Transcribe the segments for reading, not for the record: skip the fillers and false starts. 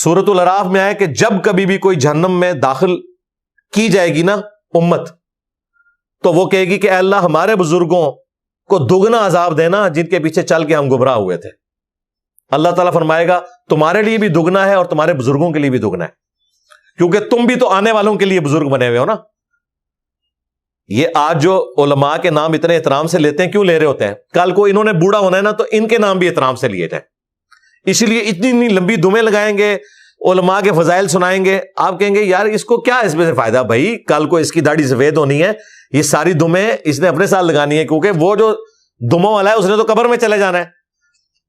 سورۃ الاعراف میں آیا کہ جب کبھی بھی کوئی جہنم میں داخل کی جائے گی نا امت، تو وہ کہے گی کہ اے اللہ ہمارے بزرگوں کو دگنا عذاب دینا جن کے پیچھے چل کے ہم گمراہ ہوئے تھے. اللہ تعالیٰ فرمائے گا تمہارے لیے بھی دگنا ہے اور تمہارے بزرگوں کے لیے بھی دگنا ہے، کیونکہ تم بھی تو آنے والوں کے لیے بزرگ بنے ہوئے ہو نا. یہ آج جو علماء کے نام اتنے احترام سے لیتے ہیں، کیوں لے رہے ہوتے ہیں؟ کل کو انہوں نے بوڑھا ہونا ہے نا تو ان کے نام بھی احترام سے لیے جائیں. اسی لیے اتنی لمبی دمیں لگائیں گے، علماء کے فضائل سنائیں گے، آپ کہیں گے یار اس کو کیا اس میں سے فائدہ؟ بھائی کل کو اس کی داڑھی سفید ہونی ہے، یہ ساری دمیں اس نے اپنے ساتھ لگانی ہے، کیونکہ وہ جو دموں والا ہے اس نے تو قبر میں چلے جانا ہے،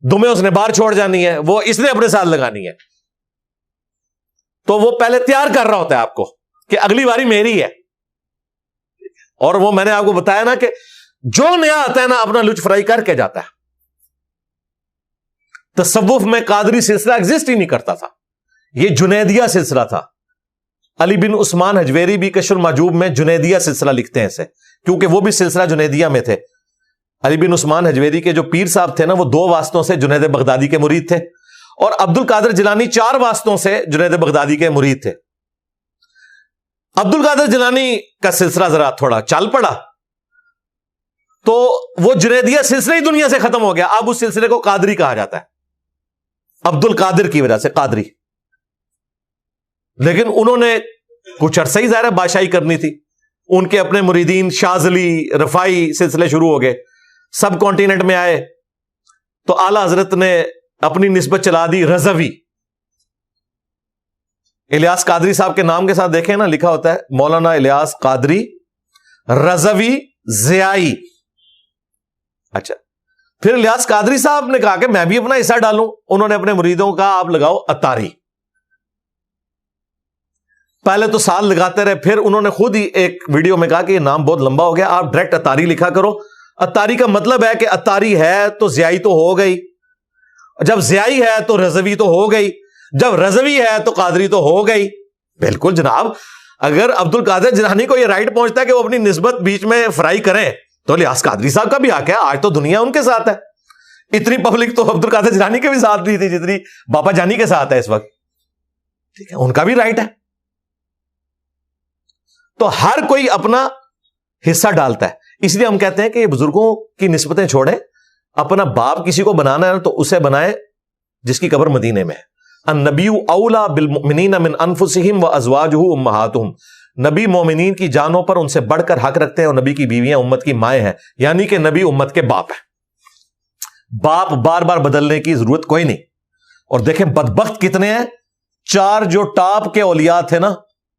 دمیں اس نے باہر چھوڑ جانی ہے، وہ اس نے اپنے ساتھ لگانی ہے. تو وہ پہلے تیار کر رہا ہوتا ہے آپ کو کہ اگلی باری میری ہے. اور وہ میں نے آپ کو بتایا نا کہ جو نیا آتا ہے نا اپنا لچ فرائی کر کے جاتا ہے. تصوف میں قادری سلسلہ ایگزسٹ ہی نہیں کرتا تھا، یہ جنیدیہ سلسلہ تھا. علی بن عثمان حجویری بھی کشف المحجوب میں جنیدیہ سلسلہ لکھتے ہیں اسے، کیونکہ وہ بھی سلسلہ جنیدیہ میں تھے. علی بن عثمان حجویری کے جو پیر صاحب تھے نا وہ 2 واسطوں سے جنید بغدادی کے مرید تھے، اور عبد القادر جیلانی 4 واسطوں سے جنید بغدادی کے مرید تھے. عبد القادر جیلانی کا سلسلہ ذرا تھوڑا چال پڑا تو وہ جنیدیہ سلسلہ ہی دنیا سے ختم ہو گیا. اب اس سلسلے کو قادری کہا جاتا ہے، عبد القادر کی وجہ سے قادری. لیکن انہوں نے کچھ عرصہ ہی ظاہر ہے بادشاہی کرنی تھی، ان کے اپنے مریدین شاذلی رفاعی سلسلے شروع ہو گئے، سب کانٹیننٹ میں آئے، تو اعلی حضرت نے اپنی نسبت چلا دی رضوی. الیاس قادری صاحب کے نام کے ساتھ دیکھیں نا لکھا ہوتا ہے مولانا الیاس قادری رضوی ضیائی. اچھا پھر الیاس قادری صاحب نے کہا کہ میں بھی اپنا حصہ ڈالوں، انہوں نے اپنے مریدوں کا آپ لگاؤ اتاری. پہلے تو سال لگاتے رہے، پھر انہوں نے خود ہی ایک ویڈیو میں کہا کہ یہ نام بہت لمبا ہو گیا، آپ ڈائریکٹ اتاری لکھا کرو. اتاری کا مطلب ہے کہ اتاری ہے تو ضیائی تو ہو گئی، جب ضیائی ہے تو رضوی تو ہو گئی، جب رضوی ہے تو قادری تو ہو گئی. بالکل جناب، اگر عبد القادر جیلانی کو یہ رائٹ پہنچتا ہے کہ وہ اپنی نسبت بیچ میں فرائی کریں تو الیاس قادری صاحب کا بھی حق ہے. آج تو دنیا ان کے ساتھ ہے، اتنی پبلک تو عبد القادر جیلانی کے بھی ساتھ نہیں تھی جتنی بابا جانی کے ساتھ ہے اس وقت. ٹھیک ہے، ان کا بھی رائٹ ہے. تو ہر کوئی اپنا حصہ ڈالتا ہے. اس لیے ہم کہتے ہیں کہ یہ بزرگوں کی نسبتیں چھوڑیں، اپنا باپ کسی کو بنانا ہے تو اسے بنائے جس کی قبر مدینے میں ہے. النبی اولا بالمؤمنین من انفسہم وازواجہ امہاتہم، نبی مومنین کی جانوں پر ان سے بڑھ کر حق رکھتے ہیں، اور نبی کی بیویاں امت کی مائیں ہیں، یعنی کہ نبی امت کے باپ ہیں. باپ بار بار بدلنے کی ضرورت کوئی نہیں. اور دیکھیں بدبخت کتنے ہیں، 4 جو ٹاپ کے اولیاء تھے نا،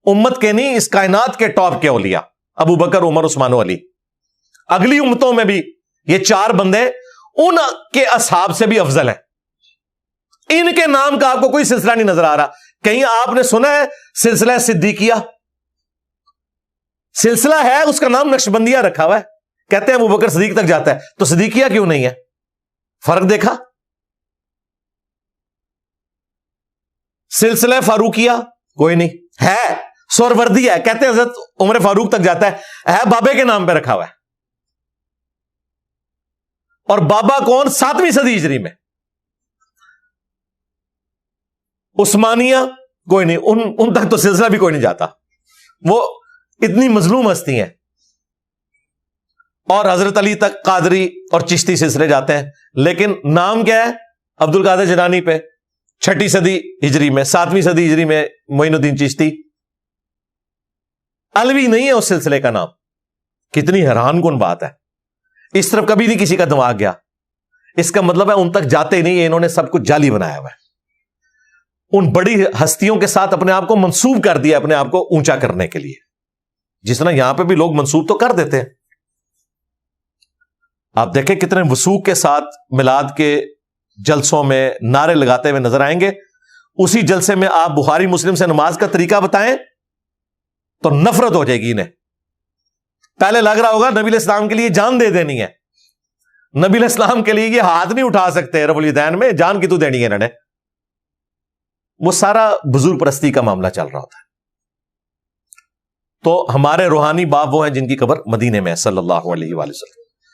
امت کے نہیں اس کائنات کے ٹاپ کے اولیاء، ابو بکر عمر عثمان و علی، اگلی امتوں میں بھی یہ 4 بندے ان کے اصحاب سے بھی افضل ہیں. ان کے نام کا آپ کو کوئی سلسلہ نہیں نظر آ رہا. کہیں آپ نے سنا ہے سلسلہ صدیقیہ؟ سلسلہ ہے، اس کا نام نقشبندیہ رکھا ہوا ہے، کہتے ہیں ابو بکر صدیق تک جاتا ہے، تو صدیقیہ کیوں نہیں ہے؟ فرق دیکھا؟ سلسلہ فاروقیہ کوئی نہیں ہے، سوروردی ہے، کہتے ہیں حضرت عمر فاروق تک جاتا ہے بابے کے نام پہ رکھا ہوا ہے. اور بابا کون؟ 7ویں صدی ہجری میں. عثمانیہ کوئی نہیں، ان تک تو سلسلہ بھی کوئی نہیں جاتا، وہ اتنی مظلوم ہستی ہیں. اور حضرت علی تک قادری اور چشتی سلسلے جاتے ہیں، لیکن نام کیا ہے؟ عبد القادر جیلانی پہ 6 صدی ہجری میں، 7ویں صدی ہجری میں معین الدین چشتی. علوی نہیں ہے اس سلسلے کا نام. کتنی حیران کن بات ہے، اس طرف کبھی نہیں کسی کا دماغ گیا. اس کا مطلب ہے ان تک جاتے ہی نہیں، انہوں نے سب کچھ جعلی بنایا ہوا ہے. ان بڑی ہستیوں کے ساتھ اپنے آپ کو منسوب کر دیا اپنے آپ کو اونچا کرنے کے لیے، جس طرح یہاں پہ بھی لوگ منسوب تو کر دیتے ہیں. آپ دیکھیں کتنے وثوق کے ساتھ میلاد کے جلسوں میں نعرے لگاتے ہوئے نظر آئیں گے. اسی جلسے میں آپ بخاری مسلم سے نماز کا طریقہ بتائیں تو نفرت ہو جائے گی انہیں. پہلے لگ رہا ہوگا نبی علیہ السلام کے لیے جان دے دینی ہے، نبی علیہ السلام کے لیے یہ ہاتھ نہیں اٹھا سکتے رفع الیدین میں، جان کی تو دینی ہے انہوں نے. وہ سارا بزرگ پرستی کا معاملہ چل رہا ہوتا ہے. تو ہمارے روحانی باپ وہ ہیں جن کی قبر مدینے میں ہے صلی اللہ علیہ وآلہ وسلم.